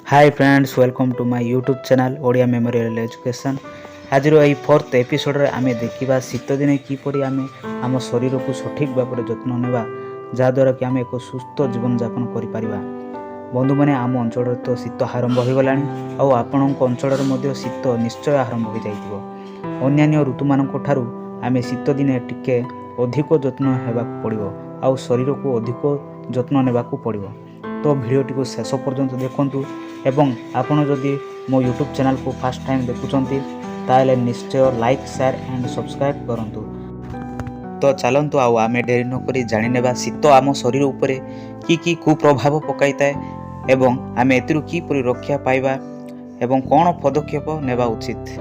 Hi friends, welcome to my YouTube channel Odia memorial education. आज यही 4th episode रे आमे देखिबा शीत दिने किपरि आमे आम शरीर को सठिक भाव जत्न नेबा जहाद्वारा कि आमे एक सुस्थ जीवन जापन करि परिबा। बंधु मैंने आम अंचल तो शीत आरंभ हो गलानी आउ आपणक अंचल शीत निश्चय आरंभ हो जाइतिबो। अन्यान्य ऋतु मानक ठारू आमे शीत दिने टिके अधिक जत्न हेबाक पड़िबो आउ शरीर को अधिक जत्न नेबाकू पड़िबो। तो भिडियोटी को शेष पर्यंत देखंतु एवं आपण जदि मो यूट्यूब चैनल को फर्स्ट टाइम देखुचंती ताले निश्चय लाइक शेयर एंड सब्सक्राइब करंतु। तो चलंतु आउ आमे डेरी न करी जानि नेबा शीत आम शरीर उपरे की कुप्रभाव पकाई थाए एवं आमे एतिरु की परि रक्षा पाइबा एवं कोन पदक्षेप नेबा उचित।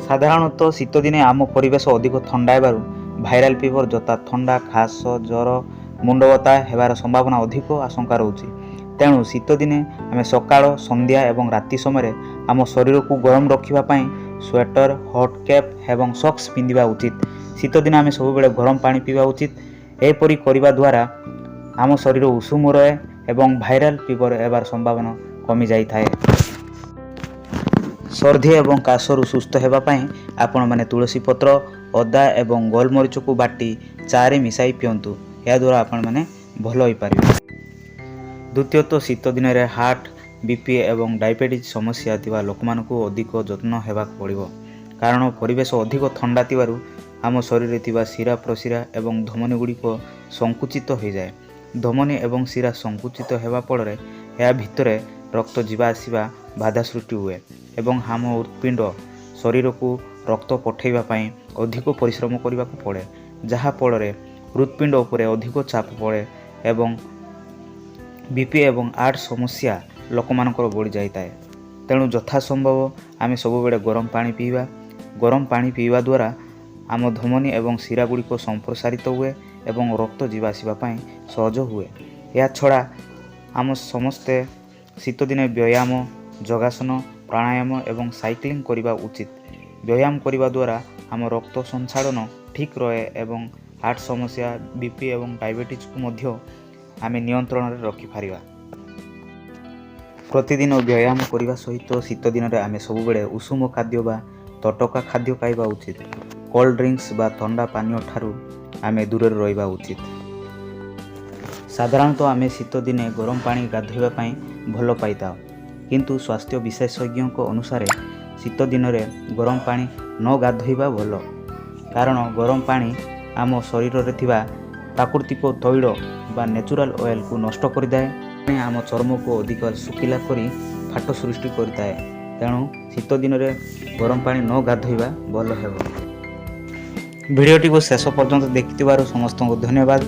साधारणतः शीत दिने आम परिवेश अधिक ठंडा हेबारु भाइराल फीवर जता ठंडा खास ज्वर मुंडबता हेबार संभावना अधिक आशंका रोचे। तेणु शीत दिने आम सकाळ संध्या एवं राति समय आम शरीर को गरम रखापी स्वेटर हॉट कैप एवं सॉक्स पिंधा उचित। शीत दिन आम सब गरम पानी पीवा उचित। एपरी करने द्वारा आम शरीर उषुम रहे एवं भाइराल फीवर हेबार संभावना कमी जाई थाए। सर्दी एवं काशरु सुस्थ हेबापी आपण माने तुलसी पत्र अदा एवं गोलमरीच को बाटी चारे मिसाई पियंतु। या द्वारा आपण माने भल होई पारिबे। द्वितीयतः शीत दिन में हार्ट बीपी एवं डायबिटीज समस्या थिबा लोकमानकु अधिक जत्न हेबाक पड़िबो। कारण परिवेश अधिक ठंडा थिबारु आम शरीर थिबा शिरा प्रशिरा एवं धमनी गुड़िक संकुचित हो जाए। धमनी एवं शिरा संकुचित हेबा फଳରେ या भितरे रक्त जीवा आसीबा बाधा सृष्टि हुए एवं आम हृत्पिंड शरीर को रक्त पठेइबा पई अधिक परिश्रम करने को पड़े, जहा फଳରେ हृत्पिंड उपरे अधिक चाप पड़े एवं बीपी एवं हार्ट समस्या लोकमानकर बढ़ी जाए। तेणु यथासंभव आम सब गरम पानी पीवा। गरम पानी पीवा द्वारा आम धमनी एवं शिरा गुड़िक संप्रसारित हुए एवं रक्त जीवा आसवाई सहज हुए। या छड़ा आम समस्ते शीत दिने व्यायाम योगासन प्राणायाम एवं साइक्लिंग करने उचित। व्यायाम करने द्वारा आम रक्त संचालन ठीक रहे एवं हार्ट समस्या बीपी एवं डायबिटीज को मध्य आमे नियंत्रण रे रखि पारिबा। प्रतिदिन व्यायाम करने सहित शीत दिन में आमे सब बेले उषुम खाद्य बा तटका खाद्य खाइबा उचित। कोल्ड ड्रिंक्स बा ठंडा पानीय ठारू आमे दूर रहिबा उचित। साधारणतः आमे शीत दिने गरम पानी गाधोइबा पई भल पाइता, किंतु स्वास्थ्य विशेषज्ञ अनुसार शीत दिन में गरम पानी न गाधोइबा भल। कारण गरम पानी आम शरीर रे थिबा प्राकृतिक तैल बा नेचुरल ऑयल को नष्ट कर दिए। आम चर्म को अधिक सुखिला करी फाट सृष्टि करता है। तेणु शीत दिन में गरम पानी न गाधोइबा भल हेबो। वीडियोटी को शेष पर्यंत देखिथिबारु समस्त को धन्यवाद।